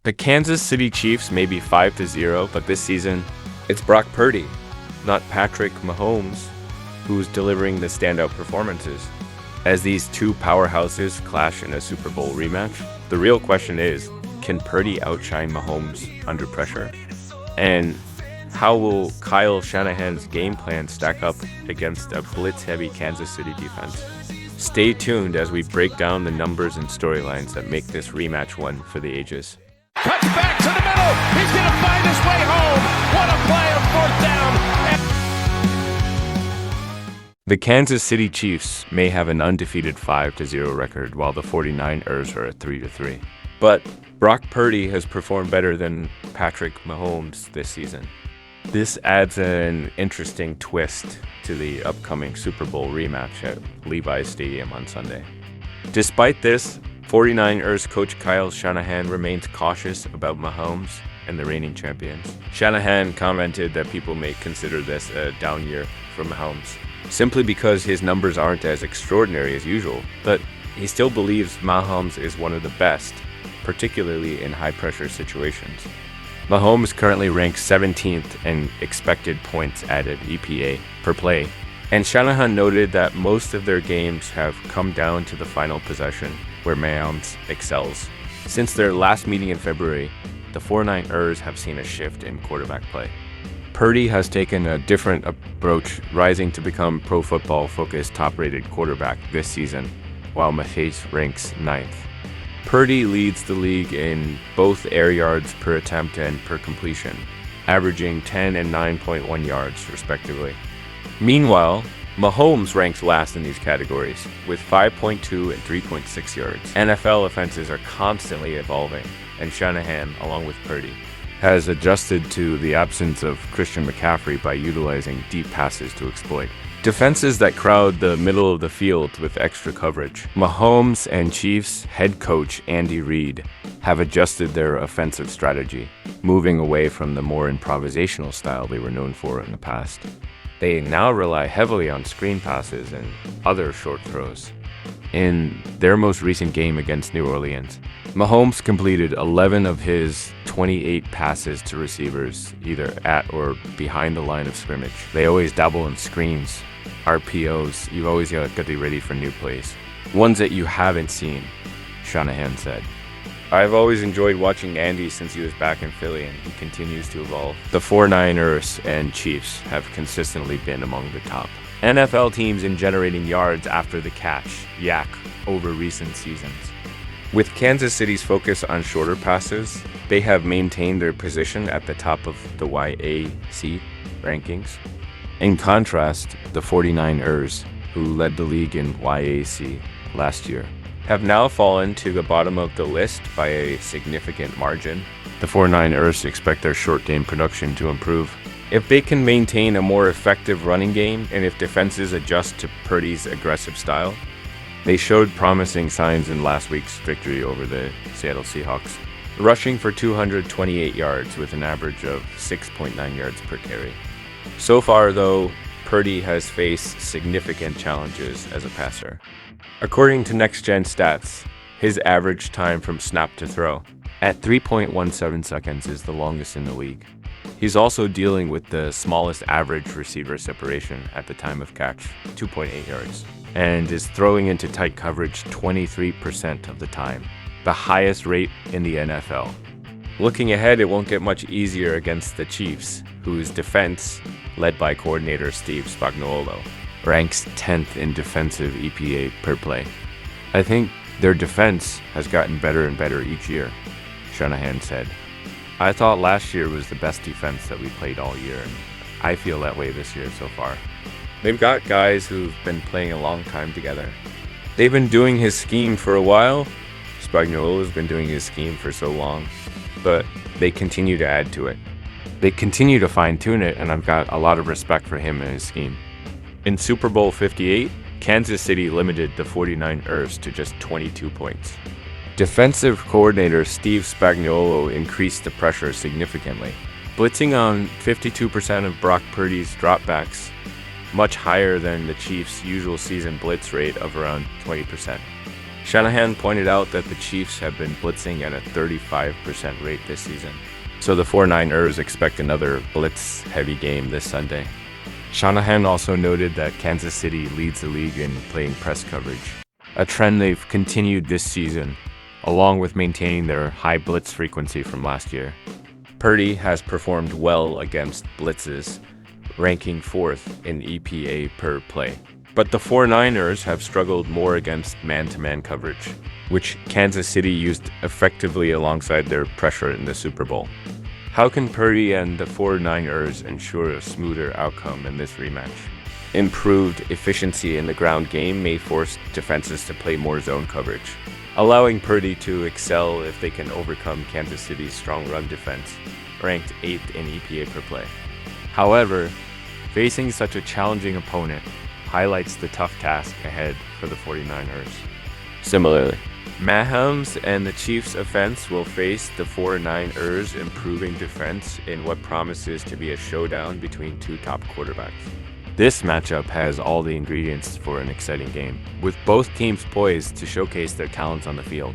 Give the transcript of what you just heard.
The Kansas City Chiefs may be 5-0, but this season, it's Brock Purdy, not Patrick Mahomes, who's delivering the standout performances. As these two powerhouses clash in a Super Bowl rematch, the real question is, can Purdy outshine Mahomes under pressure? And how will Kyle Shanahan's game plan stack up against a blitz-heavy Kansas City defense? Stay tuned as we break down the numbers and storylines that make this rematch one for the ages. Cuts back to the middle. He's going to find his way home. What a play on fourth down. The Kansas City Chiefs may have an undefeated 5-0 record, while the 49ers are at 3-3. But Brock Purdy has performed better than Patrick Mahomes this season. This adds an interesting twist to the upcoming Super Bowl rematch at Levi Stadium on Sunday. Despite this, 49ers coach Kyle Shanahan remains cautious about Mahomes and the reigning champions. Shanahan commented that people may consider this a down year for Mahomes, simply because his numbers aren't as extraordinary as usual, but he still believes Mahomes is one of the best, particularly in high-pressure situations. Mahomes currently ranks 17th in expected points added (EPA) per play, and Shanahan noted that most of their games have come down to the final possession, where Mahomes excels. Since their last meeting in February, the 49ers have seen a shift in quarterback play. Purdy has taken a different approach, rising to become Pro Football Focus top-rated quarterback this season, while Mahomes ranks 9th. Purdy leads the league in both air yards per attempt and per completion, averaging 10 and 9.1 yards, respectively. Meanwhile, Mahomes ranks last in these categories, with 5.2 and 3.6 yards. NFL offenses are constantly evolving, and Shanahan, along with Purdy, has adjusted to the absence of Christian McCaffrey by utilizing deep passes to exploit defenses that crowd the middle of the field with extra coverage. Mahomes and Chiefs head coach Andy Reid have adjusted their offensive strategy, moving away from the more improvisational style they were known for in the past. They now rely heavily on screen passes and other short throws. In their most recent game against New Orleans, Mahomes completed 11 of his 28 passes to receivers, either at or behind the line of scrimmage. They always dabble in screens, RPOs. You've always got to be ready for new plays, ones that you haven't seen, Shanahan said. I've always enjoyed watching Andy since he was back in Philly, and he continues to evolve. The 49ers and Chiefs have consistently been among the top NFL teams in generating yards after the catch, yak, over recent seasons. With Kansas City's focus on shorter passes, they have maintained their position at the top of the YAC rankings. In contrast, the 49ers, who led the league in YAC last year, have now fallen to the bottom of the list by a significant margin. The 49ers expect their short game production to improve. If they can maintain a more effective running game, and if defenses adjust to Purdy's aggressive style, they showed promising signs in last week's victory over the Seattle Seahawks, rushing for 228 yards with an average of 6.9 yards per carry. So far, though, Purdy has faced significant challenges as a passer. According to Next Gen Stats, his average time from snap to throw at 3.17 seconds is the longest in the league. He's also dealing with the smallest average receiver separation at the time of catch, 2.8 yards, and is throwing into tight coverage 23% of the time, the highest rate in the NFL. Looking ahead, it won't get much easier against the Chiefs, whose defense, led by coordinator Steve Spagnuolo, ranks 10th in defensive EPA per play. I think their defense has gotten better and better each year, Shanahan said. I thought last year was the best defense that we played all year, and I feel that way this year so far. They've got guys who've been playing a long time together. They've been doing his scheme for a while. Spagnuolo's been doing his scheme for so long, but they continue to add to it. They continue to fine-tune it, and I've got a lot of respect for him and his scheme. In Super Bowl 58, Kansas City limited the 49ers to just 22 points. Defensive coordinator Steve Spagnuolo increased the pressure significantly, blitzing on 52% of Brock Purdy's dropbacks, much higher than the Chiefs' usual season blitz rate of around 20%. Shanahan pointed out that the Chiefs have been blitzing at a 35% rate this season, so the 49ers expect another blitz-heavy game this Sunday. Shanahan also noted that Kansas City leads the league in playing press coverage, a trend they've continued this season, along with maintaining their high blitz frequency from last year. Purdy has performed well against blitzes, ranking 4th in EPA per play. But the 49ers have struggled more against man-to-man coverage, which Kansas City used effectively alongside their pressure in the Super Bowl. How can Purdy and the 49ers ensure a smoother outcome in this rematch? Improved efficiency in the ground game may force defenses to play more zone coverage, allowing Purdy to excel if they can overcome Kansas City's strong run defense, ranked 8th in EPA per play. However, facing such a challenging opponent highlights the tough task ahead for the 49ers. Similarly, Mahomes and the Chiefs' offense will face the 49ers' improving defense in what promises to be a showdown between two top quarterbacks. This matchup has all the ingredients for an exciting game, with both teams poised to showcase their talents on the field.